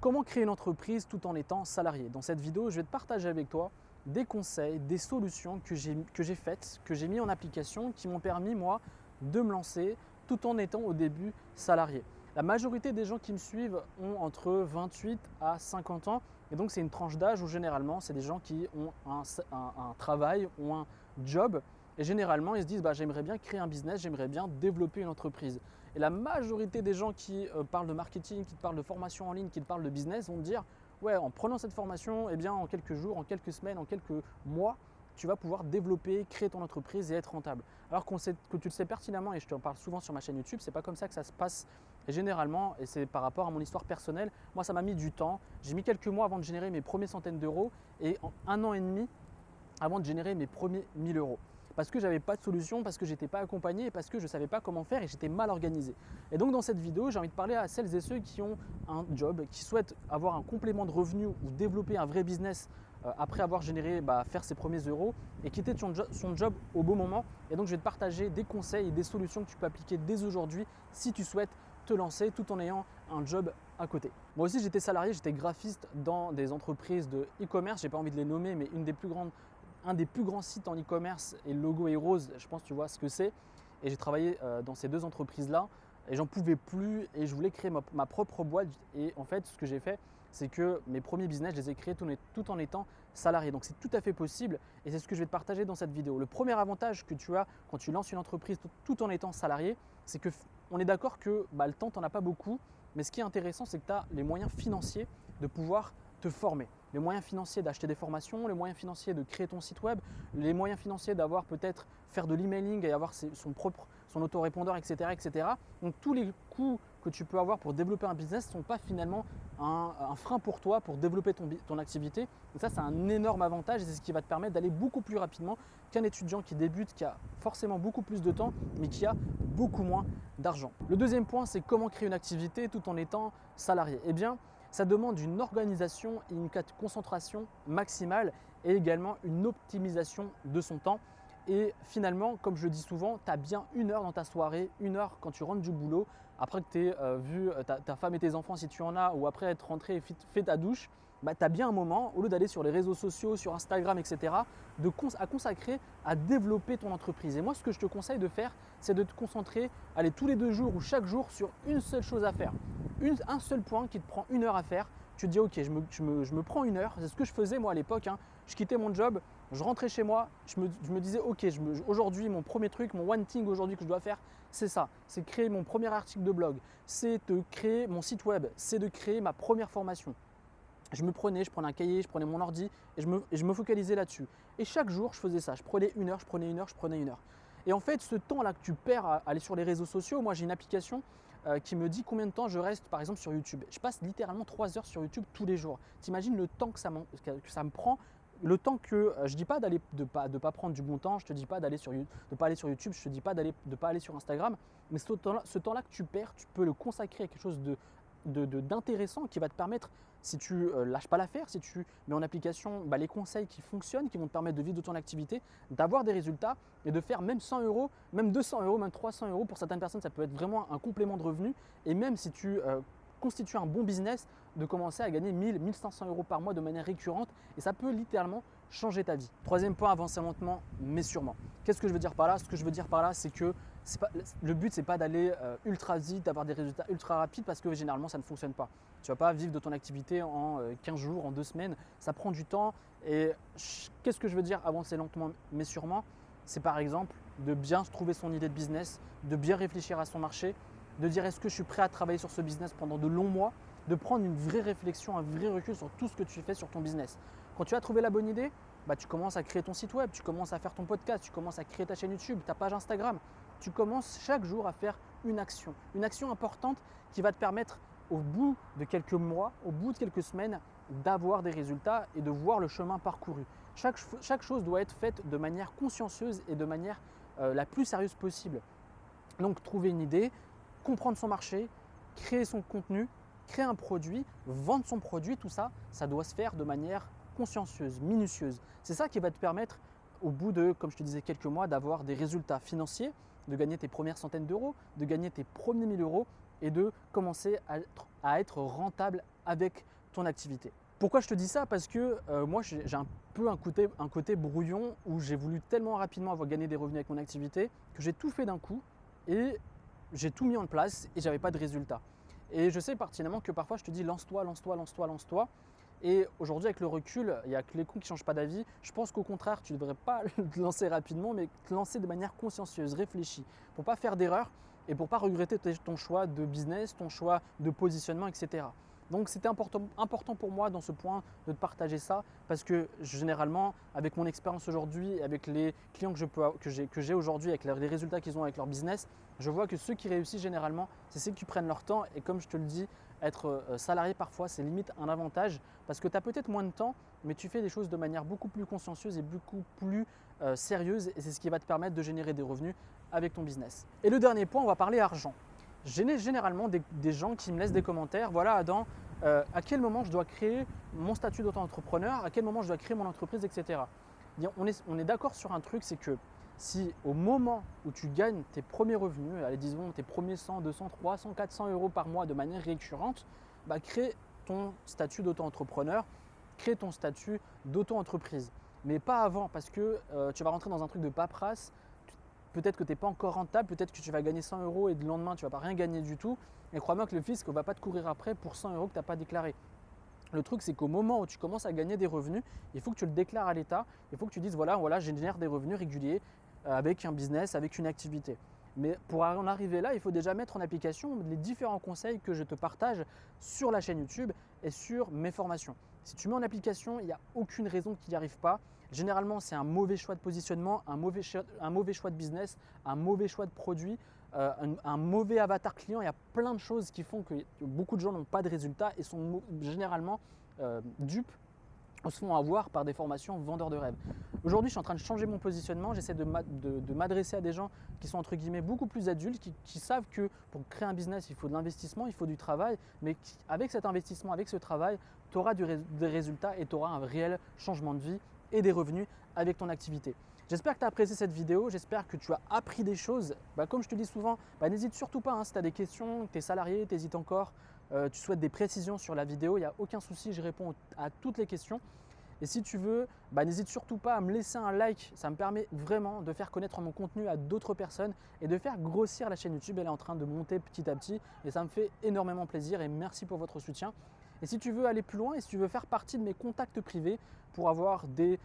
Comment créer une entreprise tout en étant salarié? Dans cette vidéo, je vais te partager avec toi des conseils, des solutions que j'ai faites, que j'ai mis en application, qui m'ont permis moi de me lancer tout en étant au début salarié. La majorité des gens qui me suivent ont entre 28 à 50 ans et donc c'est une tranche d'âge où généralement c'est des gens qui ont un travail ou un job et généralement ils se disent j'aimerais bien créer un business, j'aimerais bien développer une entreprise. Et la majorité des gens qui parlent de marketing, qui te parlent de formation en ligne, qui te parlent de business vont te dire ouais, en prenant cette formation, eh bien, en quelques jours, en quelques semaines, en quelques mois, tu vas pouvoir développer, créer ton entreprise et être rentable. Alors que tu le sais pertinemment, et je te en parle souvent sur ma chaîne YouTube, c'est pas comme ça que ça se passe. Et généralement, et c'est par rapport à mon histoire personnelle, moi ça m'a mis du temps. J'ai mis quelques mois avant de générer mes premiers centaines d'euros et en 1 an et demi avant de générer mes premiers 1000 euros. Parce que je n'avais pas de solution, parce que je n'étais pas accompagné et parce que je ne savais pas comment faire et j'étais mal organisé. Et donc dans cette vidéo, j'ai envie de parler à celles et ceux qui ont un job, qui souhaitent avoir un complément de revenu ou développer un vrai business après avoir généré, faire ses premiers euros et quitter son job au bon moment. Et donc je vais te partager des conseils et des solutions que tu peux appliquer dès aujourd'hui si tu souhaites te lancer tout en ayant un job à côté. Moi aussi j'étais salarié, j'étais graphiste dans des entreprises de e-commerce, j'ai pas envie de les nommer, mais un des plus grands sites en e-commerce et le logo est rose, je pense que tu vois ce que c'est. Et j'ai travaillé dans ces deux entreprises-là et j'en pouvais plus et je voulais créer ma propre boîte. Et en fait, ce que j'ai fait, c'est que mes premiers business, je les ai créés tout en étant salarié. Donc c'est tout à fait possible et c'est ce que je vais te partager dans cette vidéo. Le premier avantage que tu as quand tu lances une entreprise tout en étant salarié, c'est que on est d'accord que le temps, tu n'en as pas beaucoup, mais ce qui est intéressant, c'est que tu as les moyens financiers de pouvoir te former. Les moyens financiers d'acheter des formations, les moyens financiers de créer ton site web, les moyens financiers d'avoir peut-être faire de l'emailing et avoir son autorépondeur, etc., etc. Donc tous les coûts que tu peux avoir pour développer un business ne sont pas finalement un frein pour toi pour développer ton activité. Et ça, c'est un énorme avantage et c'est ce qui va te permettre d'aller beaucoup plus rapidement qu'un étudiant qui débute, qui a forcément beaucoup plus de temps, mais qui a beaucoup moins d'argent. Le deuxième point, c'est comment créer une activité tout en étant salarié. Eh bien, ça demande une organisation et une concentration maximale et également une optimisation de son temps. Et finalement, comme je le dis souvent, tu as bien 1 heure dans ta soirée, 1 heure quand tu rentres du boulot, après que tu aies vu ta femme et tes enfants si tu en as, ou après être rentré et fait ta douche, tu as bien un moment, au lieu d'aller sur les réseaux sociaux, sur Instagram, etc., à consacrer à développer ton entreprise. Et moi, ce que je te conseille de faire, c'est de te concentrer, aller tous les 2 jours ou chaque jour sur une seule chose à faire. Un seul point qui te prend 1 heure à faire. Tu te dis ok, je me prends 1 heure. C'est ce que je faisais moi à l'époque. Je quittais mon job, je rentrais chez moi, je me disais ok, aujourd'hui mon premier truc, mon one thing aujourd'hui que je dois faire, c'est ça. C'est créer mon premier article de blog, c'est de créer mon site web, c'est de créer ma première formation. Je prenais un cahier, je prenais mon ordi et je me focalisais là-dessus. Et chaque jour, je faisais ça. Je prenais 1 heure, je prenais 1 heure, je prenais 1 heure. Et en fait, ce temps-là que tu perds à aller sur les réseaux sociaux, moi j'ai une application qui me dit combien de temps je reste par exemple sur YouTube. Je passe littéralement 3 heures sur YouTube tous les jours. T'imagines le temps que ça me prend, le temps que je ne dis pas de pas prendre du bon temps, je ne te dis pas de ne pas aller sur YouTube, je ne te dis pas de ne pas aller sur Instagram, mais ce temps-là que tu perds, tu peux le consacrer à quelque chose d'intéressant qui va te permettre, si tu lâches pas l'affaire, si tu mets en application les conseils qui fonctionnent, qui vont te permettre de vivre de ton activité, d'avoir des résultats et de faire même 100 euros, même 200 euros, même 300 euros. Pour certaines personnes, ça peut être vraiment un complément de revenu. Et même si tu constitues un bon business, de commencer à gagner 1000, 1500 euros par mois de manière récurrente et ça peut littéralement changer ta vie. Troisième point, avancer lentement mais sûrement. Qu'est-ce que je veux dire par là? Ce que je veux dire par là, c'est que le but, c'est pas d'aller ultra vite, d'avoir des résultats ultra rapides parce que généralement, ça ne fonctionne pas. Tu ne vas pas vivre de ton activité en 15 jours, en 2 semaines. Ça prend du temps. Et qu'est-ce que je veux dire avancer lentement mais sûrement? C'est par exemple de bien trouver son idée de business, de bien réfléchir à son marché, de dire est-ce que je suis prêt à travailler sur ce business pendant de longs mois, de prendre une vraie réflexion, un vrai recul sur tout ce que tu fais sur ton business. Quand tu as trouvé la bonne idée, tu commences à créer ton site web, tu commences à faire ton podcast, tu commences à créer ta chaîne YouTube, ta page Instagram. Tu commences chaque jour à faire une action importante qui va te permettre au bout de quelques mois, au bout de quelques semaines, d'avoir des résultats et de voir le chemin parcouru. Chaque chose doit être faite de manière consciencieuse et de manière la plus sérieuse possible. Donc trouver une idée, comprendre son marché, créer son contenu, créer un produit, vendre son produit, tout ça, ça doit se faire de manière consciencieuse, minutieuse. C'est ça qui va te permettre au bout de, comme je te disais, quelques mois, d'avoir des résultats financiers, de gagner tes premières centaines d'euros, de gagner tes premiers 1000 euros et de commencer à être rentable avec ton activité. Pourquoi je te dis ça? Parce que moi, j'ai un peu un côté brouillon où j'ai voulu tellement rapidement avoir gagné des revenus avec mon activité que j'ai tout fait d'un coup et j'ai tout mis en place et j'avais pas de résultat. Et je sais pertinemment que parfois je te dis lance-toi, lance-toi, lance-toi, lance-toi. Et aujourd'hui, avec le recul, il n'y a que les cons qui ne changent pas d'avis. Je pense qu'au contraire, tu ne devrais pas te lancer rapidement, mais te lancer de manière consciencieuse, réfléchie, pour ne pas faire d'erreur et pour ne pas regretter ton choix de business, ton choix de positionnement, etc. Donc c'était important pour moi dans ce point de te partager ça parce que généralement, avec mon expérience aujourd'hui, avec les clients que j'ai aujourd'hui, avec les résultats qu'ils ont avec leur business, je vois que ceux qui réussissent généralement, c'est ceux qui prennent leur temps. Et comme je te le dis, être salarié parfois, c'est limite un avantage parce que tu as peut-être moins de temps, mais tu fais des choses de manière beaucoup plus consciencieuse et beaucoup plus sérieuse. Et c'est ce qui va te permettre de générer des revenus avec ton business. Et le dernier point, on va parler argent. J'ai généralement des gens qui me laissent des commentaires. Voilà, Adam, à quel moment je dois créer mon statut d'auto-entrepreneur, à quel moment je dois créer mon entreprise, etc. On est d'accord sur un truc, c'est que si au moment où tu gagnes tes premiers revenus, allez, disons tes premiers 100, 200, 300, 400 euros par mois de manière récurrente, bah, crée ton statut d'auto-entrepreneur, crée ton statut d'auto-entreprise. Mais pas avant, parce que tu vas rentrer dans un truc de paperasse. Peut-être que tu n'es pas encore rentable, peut-être que tu vas gagner 100 euros et le lendemain, tu ne vas pas rien gagner du tout. Et crois-moi que le fisc ne va pas te courir après pour 100 euros que tu n'as pas déclaré. Le truc, c'est qu'au moment où tu commences à gagner des revenus, il faut que tu le déclares à l'État. Il faut que tu dises, voilà, je génère des revenus réguliers avec un business, avec une activité. Mais pour en arriver là, il faut déjà mettre en application les différents conseils que je te partage sur la chaîne YouTube et sur mes formations. Si tu mets en application, il n'y a aucune raison qu'il n'y arrive pas. Généralement, c'est un mauvais choix de positionnement, un mauvais choix de business, un mauvais choix de produit, un mauvais avatar client. Il y a plein de choses qui font que beaucoup de gens n'ont pas de résultats et sont généralement dupes, se font avoir par des formations vendeurs de rêves. Aujourd'hui, je suis en train de changer mon positionnement. J'essaie de m'adresser à des gens qui sont entre guillemets beaucoup plus adultes, qui savent que pour créer un business, il faut de l'investissement, il faut du travail, mais avec cet investissement, avec ce travail, tu auras des résultats et tu auras un réel changement de vie et des revenus avec ton activité. J'espère que tu as apprécié cette vidéo, j'espère que tu as appris des choses. Comme je te dis souvent, n'hésite surtout pas, hein, si tu as des questions, tu es salarié, tu hésites encore, tu souhaites des précisions sur la vidéo, il n'y a aucun souci, je réponds à toutes les questions. Et si tu veux, n'hésite surtout pas à me laisser un like, ça me permet vraiment de faire connaître mon contenu à d'autres personnes et de faire grossir la chaîne YouTube. Elle est en train de monter petit à petit et ça me fait énormément plaisir et merci pour votre soutien. Et si tu veux aller plus loin et si tu veux faire partie de mes contacts privés pour avoir des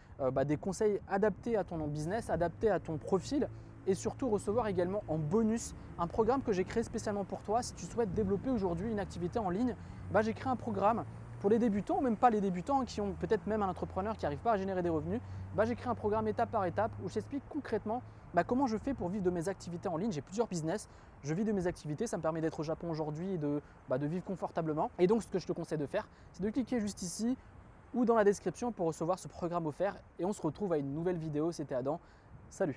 conseils adaptés à ton business, adaptés à ton profil et surtout recevoir également en bonus un programme que j'ai créé spécialement pour toi. Si tu souhaites développer aujourd'hui une activité en ligne, j'ai créé un programme pour les débutants, ou même pas les débutants, qui ont peut-être même un entrepreneur qui n'arrive pas à générer des revenus. J'ai créé un programme étape par étape où je t'explique concrètement comment je fais pour vivre de mes activités en ligne. J'ai plusieurs business, je vis de mes activités, ça me permet d'être au Japon aujourd'hui et de vivre confortablement. Et donc ce que je te conseille de faire, c'est de cliquer juste ici ou dans la description pour recevoir ce programme offert. Et on se retrouve à une nouvelle vidéo, c'était Adam, salut!